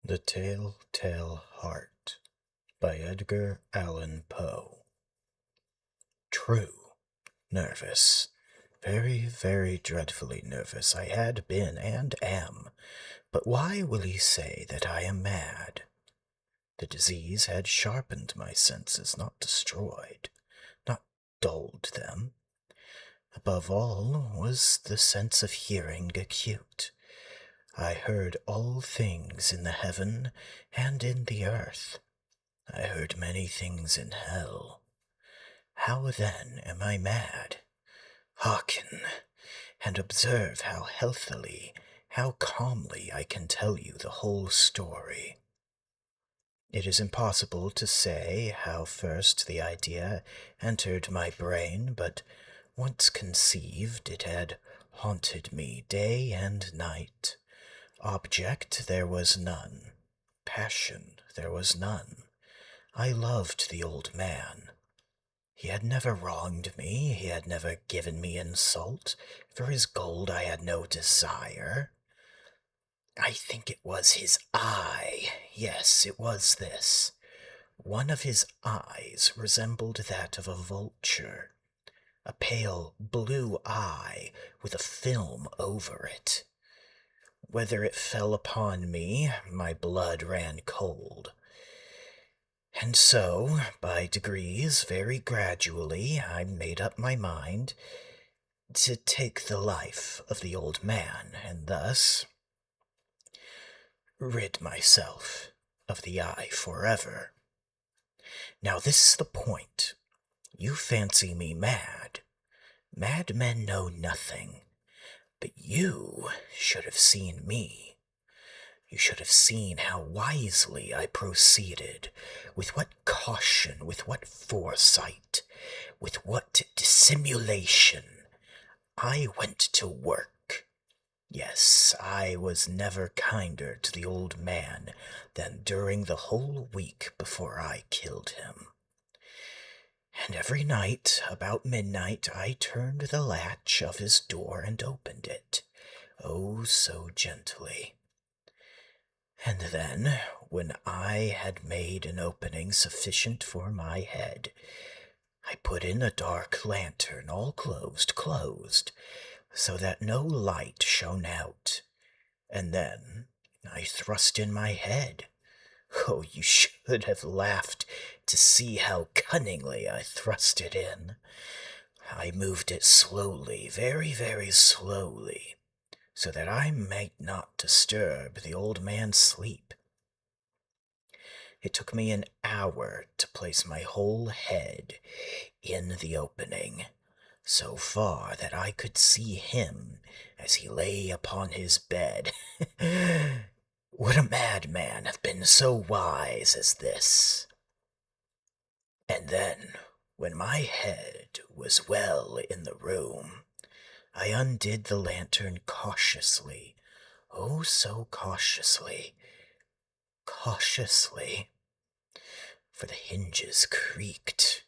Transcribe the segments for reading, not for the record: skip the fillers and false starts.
The Telltale Heart by Edgar Allan Poe. True. Nervous. Very, very dreadfully nervous I had been and am. But why will he say that I am mad? The disease had sharpened my senses, not destroyed, not dulled them. Above all was the sense of hearing acute. I heard all things in the heaven and in the earth. I heard many things in hell. How then am I mad? Hearken, and observe how healthily, how calmly I can tell you the whole story. It is impossible to say how first the idea entered my brain, but once conceived, it had haunted me day and night. Object there was none. Passion there was none. I loved the old man. He had never wronged me, he had never given me insult. For his gold I had no desire. I think it was his eye. Yes, it was this. One of his eyes resembled that of a vulture, a pale blue eye with a film over it. Whether it fell upon me, my blood ran cold. And so, by degrees, very gradually, I made up my mind to take the life of the old man, and thus rid myself of the eye forever. Now this is the point. You fancy me mad. Madmen know nothing. But you should have seen me. You should have seen how wisely I proceeded, with what caution, with what foresight, with what dissimulation. I went to work. Yes, I was never kinder to the old man than during the whole week before I killed him. And every night, about midnight, I turned the latch of his door and opened it, oh, so gently. And then, when I had made an opening sufficient for my head, I put in a dark lantern, all closed, so that no light shone out, and then I thrust in my head. Oh, you should have laughed to see how cunningly I thrust it in. I moved it slowly, very, very slowly, so that I might not disturb the old man's sleep. It took me an hour to place my whole head in the opening, so far that I could see him as he lay upon his bed. Would a madman have been so wise as this? And then, when my head was well in the room, I undid the lantern cautiously, oh, so cautiously, for the hinges creaked.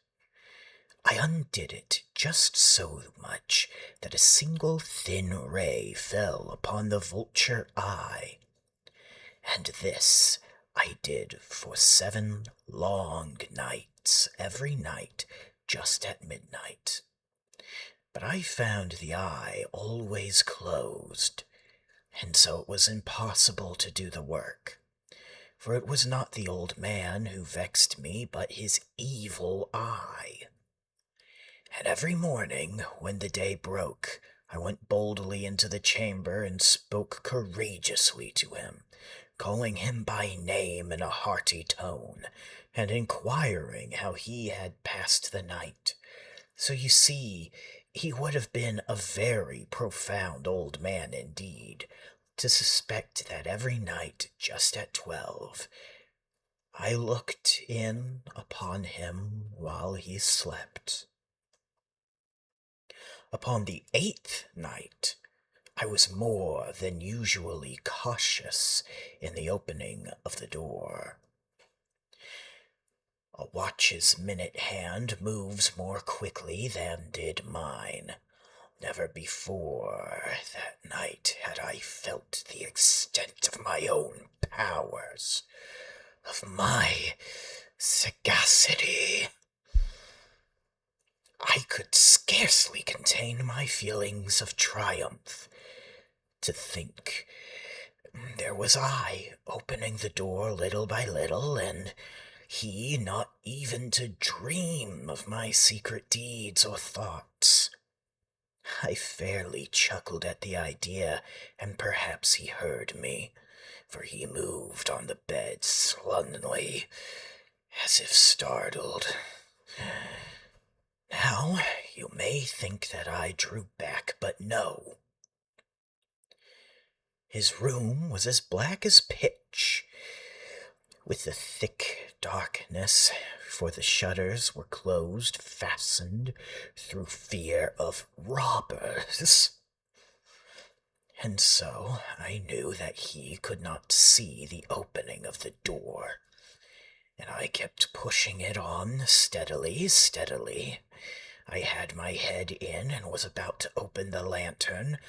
I undid it just so much that a single thin ray fell upon the vulture eye. And this I did for 7 long nights, every night, just at midnight. But I found the eye always closed, and so it was impossible to do the work. For it was not the old man who vexed me, but his evil eye. And every morning, when the day broke, I went boldly into the chamber and spoke courageously to him, calling him by name in a hearty tone, and inquiring how he had passed the night. So you see, he would have been a very profound old man indeed, to suspect that every night, just at 12, I looked in upon him while he slept. Upon the 8th night, I was more than usually cautious in the opening of the door. A watch's minute hand moves more quickly than did mine. Never before that night had I felt the extent of my own powers, of my sagacity. I could scarcely contain my feelings of triumph. To think there was I, opening the door little by little, and he not even to dream of my secret deeds or thoughts. I fairly chuckled at the idea, and perhaps he heard me, for he moved on the bed sullenly, as if startled. Now, you may think that I drew back, but no. His room was as black as pitch, with the thick darkness, for the shutters were closed, fastened through fear of robbers. And so I knew that he could not see the opening of the door, and I kept pushing it on steadily. I had my head in and was about to open the lantern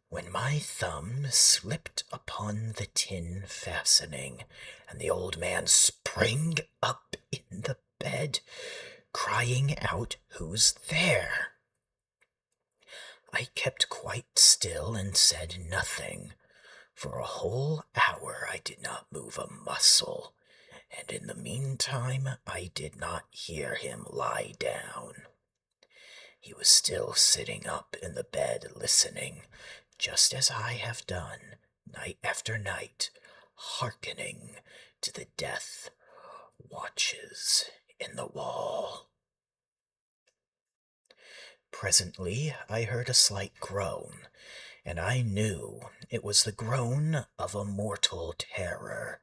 when my thumb slipped upon the tin fastening, and the old man sprang up in the bed, crying out, "Who's there?" I kept quite still and said nothing. For a whole hour I did not move a muscle, and in the meantime I did not hear him lie down. He was still sitting up in the bed listening, just as I have done, night after night, hearkening to the death watches in the wall. Presently I heard a slight groan, and I knew it was the groan of a mortal terror.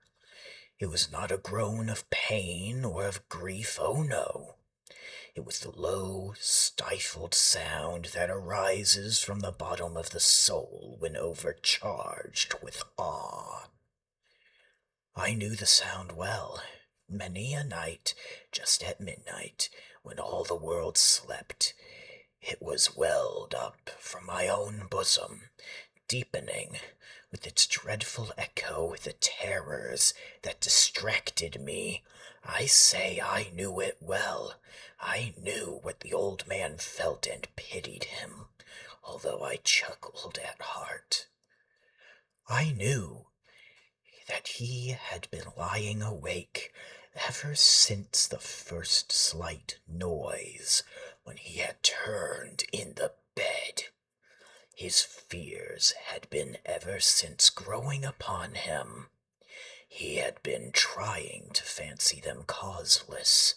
It was not a groan of pain or of grief, oh no. It was the low, stifled sound that arises from the bottom of the soul when overcharged with awe. I knew the sound well. Many a night, just at midnight, when all the world slept, it was welled up from my own bosom, deepening with its dreadful echo the terrors that distracted me. I say I knew it well. I knew what the old man felt and pitied him, although I chuckled at heart. I knew that he had been lying awake ever since the first slight noise when he had turned in the bed. His fears had been ever since growing upon him. He had been trying to fancy them causeless,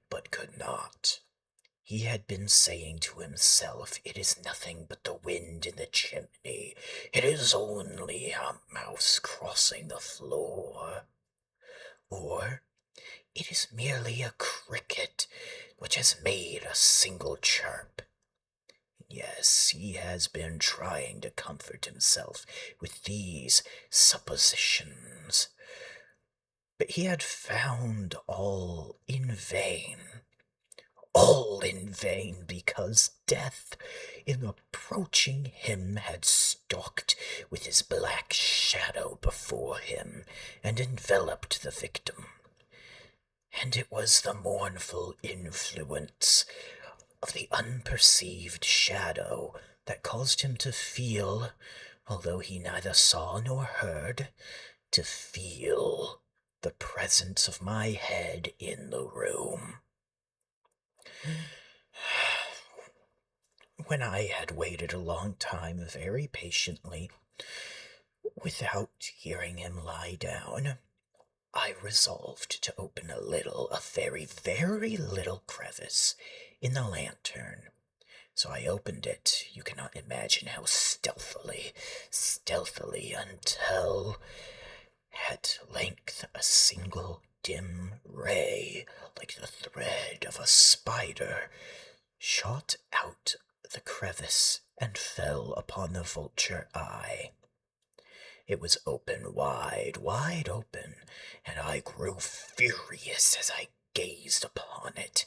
but could not. He had been saying to himself, "It is nothing but the wind in the chimney. It is only a mouse crossing the floor." Or, "It is merely a cricket which has made a single chirp." Yes, he has been trying to comfort himself with these suppositions, but he had found all in vain. All in vain, because death, in approaching him, had stalked with his black shadow before him and enveloped the victim. And it was the mournful influence of the unperceived shadow that caused him to feel, although he neither saw nor heard, to feel the presence of my head in the room. When I had waited a long time very patiently, without hearing him lie down, I resolved to open a very, very little crevice in the lantern. So I opened it, you cannot imagine how stealthily, until at length a single dim ray, like the thread of a spider, shot out the crevice and fell upon the vulture eye. It was open, wide open, and I grew furious as I gazed upon it.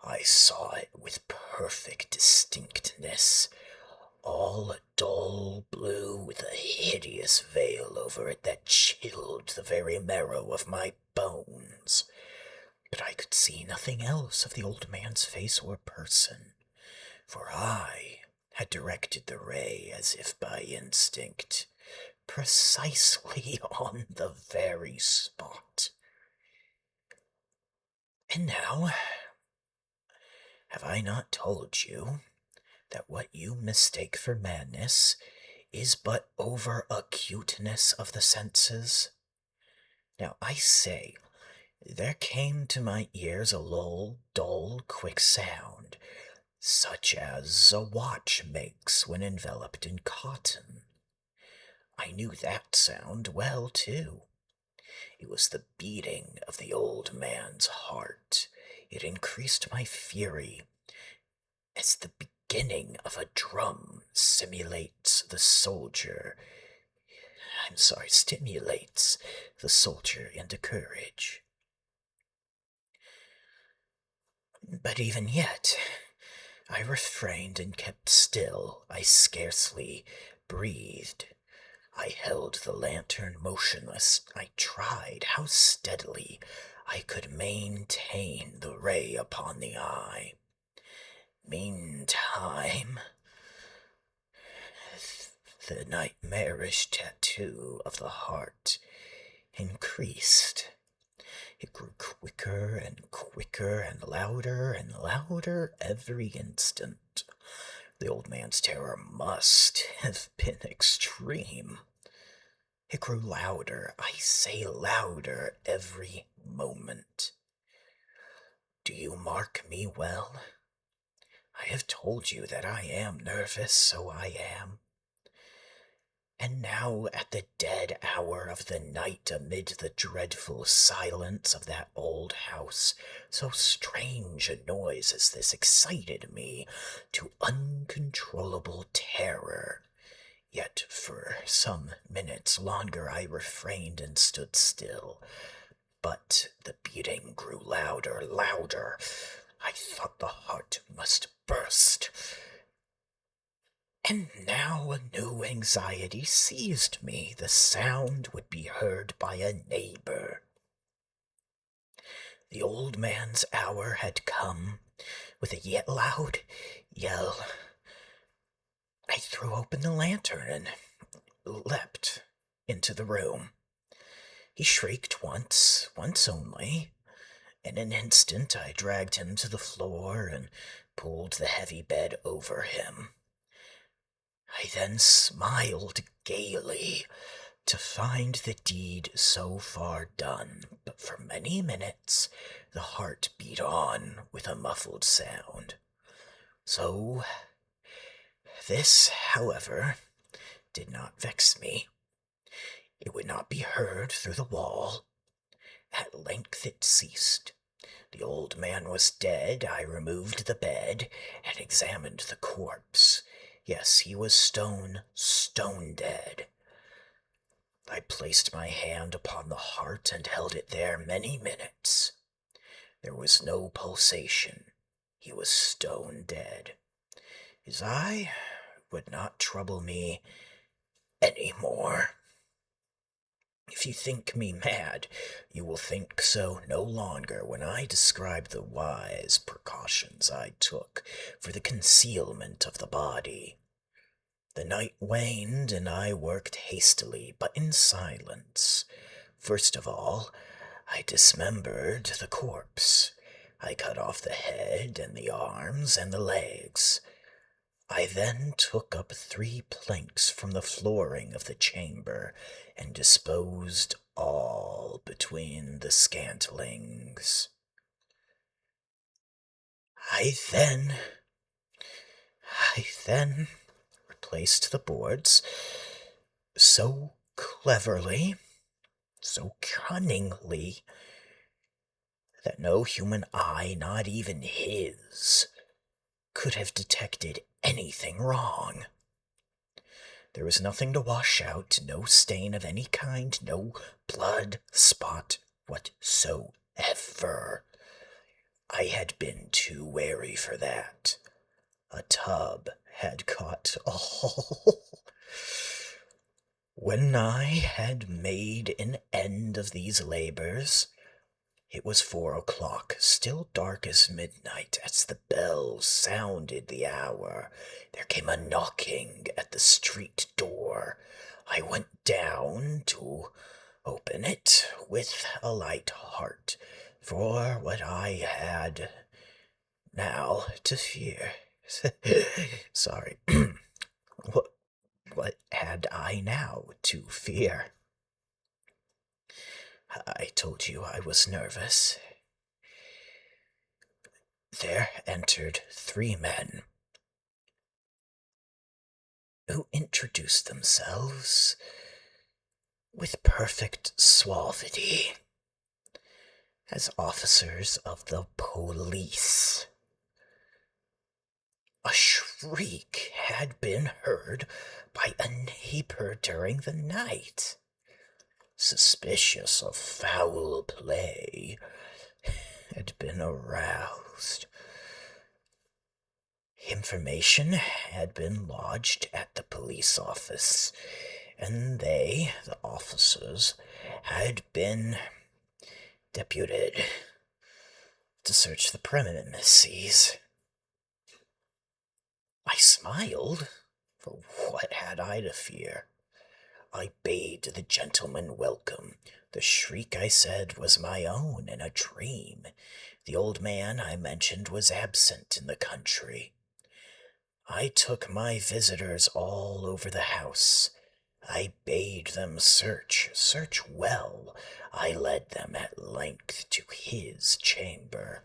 I saw it with perfect distinctness, all a dull blue with a hideous veil over it that chilled the very marrow of my bones. But I could see nothing else of the old man's face or person, for I had directed the ray as if by instinct, precisely on the very spot. And now, have I not told you that what you mistake for madness is but over acuteness of the senses? Now I say, there came to my ears a low, dull, quick sound, such as a watch makes when enveloped in cotton. I knew that sound well, too. It was the beating of the old man's heart. It increased my fury, as the beginning of a drum stimulates the soldier into courage. But even yet, I refrained and kept still. I scarcely breathed. I held the lantern motionless. I tried how steadily I could maintain the ray upon the eye. Meantime, the nightmarish tattoo of the heart increased. It grew quicker and quicker and louder every instant. The old man's terror must have been extreme. It grew louder, I say louder, every moment. Do you mark me well? I have told you that I am nervous, so I am. And now, at the dead hour of the night, amid the dreadful silence of that old house, so strange a noise as this excited me to uncontrollable terror. Yet for some minutes longer I refrained and stood still. But the beating grew louder. I thought the heart must burst. And now a new anxiety seized me. The sound would be heard by a neighbor. The old man's hour had come. With a yet loud yell, I threw open the lantern and leapt into the room. He shrieked once only. In an instant I dragged him to the floor and pulled the heavy bed over him. I then smiled gaily to find the deed so far done, but for many minutes the heart beat on with a muffled sound. So this, however, did not vex me. It would not be heard through the wall. At length it ceased. The old man was dead. I removed the bed and examined the corpse. Yes, he was stone dead. I placed my hand upon the heart and held it there many minutes. There was no pulsation. He was stone dead. His eye would not trouble me any more. If you think me mad, you will think so no longer when I describe the wise precautions I took for the concealment of the body. The night waned, and I worked hastily, but in silence. First of all, I dismembered the corpse. I cut off the head and the arms and the legs. I then took up 3 planks from the flooring of the chamber and disposed all between the scantlings. I then replaced the boards so cleverly, so cunningly, that no human eye, not even his, could have detected anything wrong. There was nothing to wash out, no stain of any kind, no blood spot whatsoever. I had been too wary for that. A tub had caught all. When I had made an end of these labors, it was 4 o'clock, still dark as midnight, as the bell sounded the hour. There came a knocking at the street door. I went down to open it with a light heart, for what I had now to fear. Sorry. what, what had I now to fear? I told you I was nervous. There entered 3 men who introduced themselves with perfect suavity as officers of the police. A shriek had been heard by a neighbor during the night, suspicious of foul play, had been aroused. Information had been lodged at the police office, and they, the officers, had been deputed to search the premises. I smiled, for what had I to fear? I bade the gentleman welcome. The shriek, I said, was my own in a dream. The old man I mentioned was absent in the country. I took my visitors all over the house. I bade them search well. I led them at length to his chamber.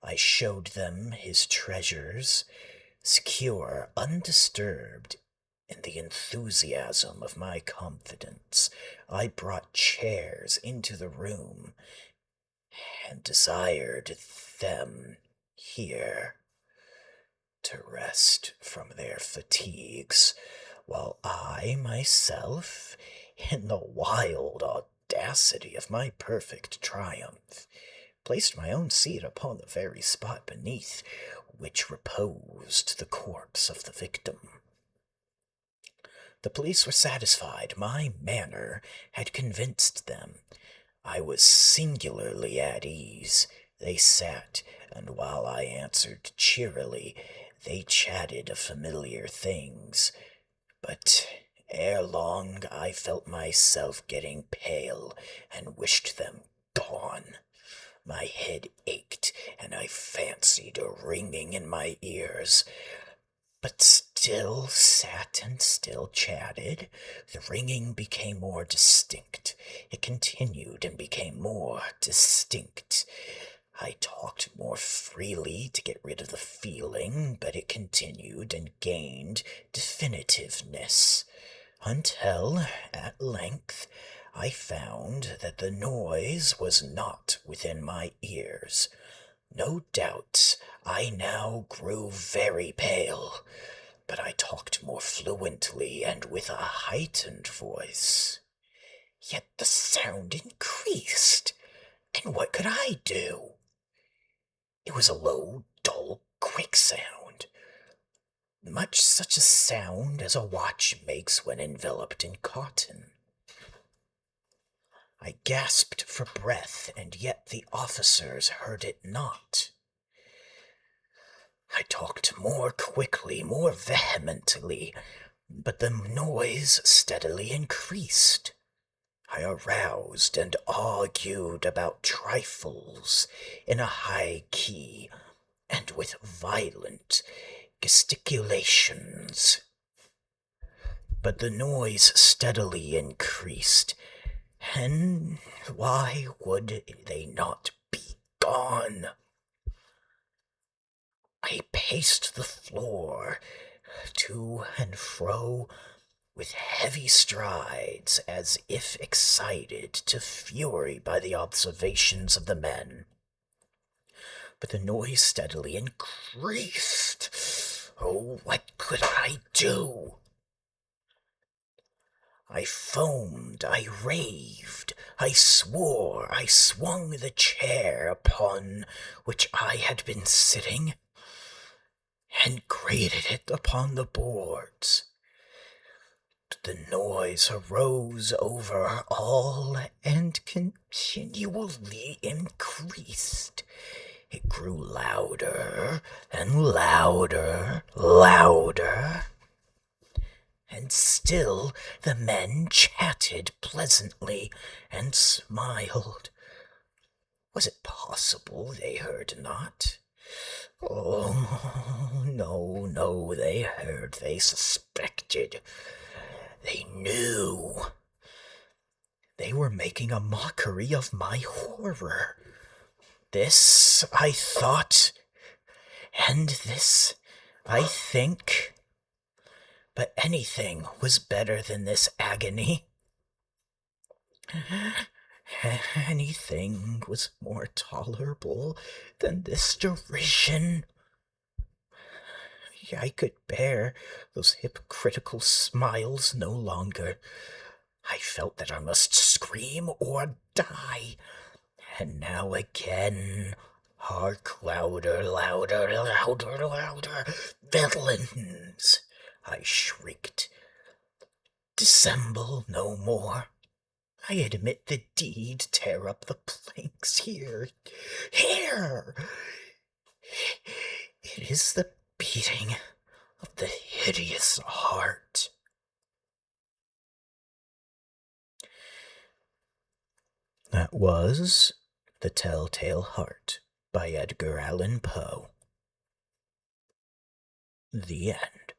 I showed them his treasures, secure, undisturbed. In the enthusiasm of my confidence, I brought chairs into the room and desired them here to rest from their fatigues, while I myself, in the wild audacity of my perfect triumph, placed my own seat upon the very spot beneath which reposed the corpse of the victim. The police were satisfied. My manner had convinced them. I was singularly at ease. They sat, and while I answered cheerily, they chatted of familiar things. But ere long I felt myself getting pale and wished them gone. My head ached, and I fancied a ringing in my ears. But still sat and still chatted. The ringing became more distinct. It continued and became more distinct. I talked more freely to get rid of the feeling, but it continued and gained definitiveness, until, at length, I found that the noise was not within my ears. No doubt I now grew very pale, but I talked more fluently and with a heightened voice. Yet the sound increased, and what could I do? It was a low, dull, quick sound, much such a sound as a watch makes when enveloped in cotton. I gasped for breath, and yet the officers heard it not. I talked more quickly, more vehemently, but the noise steadily increased. I aroused and argued about trifles in a high key and with violent gesticulations. But the noise steadily increased, and why would they not be gone? I paced the floor to and fro with heavy strides, as if excited to fury by the observations of the men. But the noise steadily increased. Oh, what could I do? I foamed, I raved, I swore, I swung the chair upon which I had been sitting, and grated it upon the boards. The noise arose over all and continually increased. It grew louder and louder, and still the men chatted pleasantly and smiled. Was it possible they heard not? Oh, no, they heard, they suspected. They knew. They were making a mockery of my horror. This, I thought, and this, I think. But anything was better than this agony. Anything was more tolerable than this derision. I could bear those hypocritical smiles no longer. I felt that I must scream or die. And now again, hark, louder, villains! I shrieked. Dissemble no more. I admit the deed, tear up the planks here. It is the beating of the hideous heart. That was The Telltale Heart by Edgar Allan Poe. The end.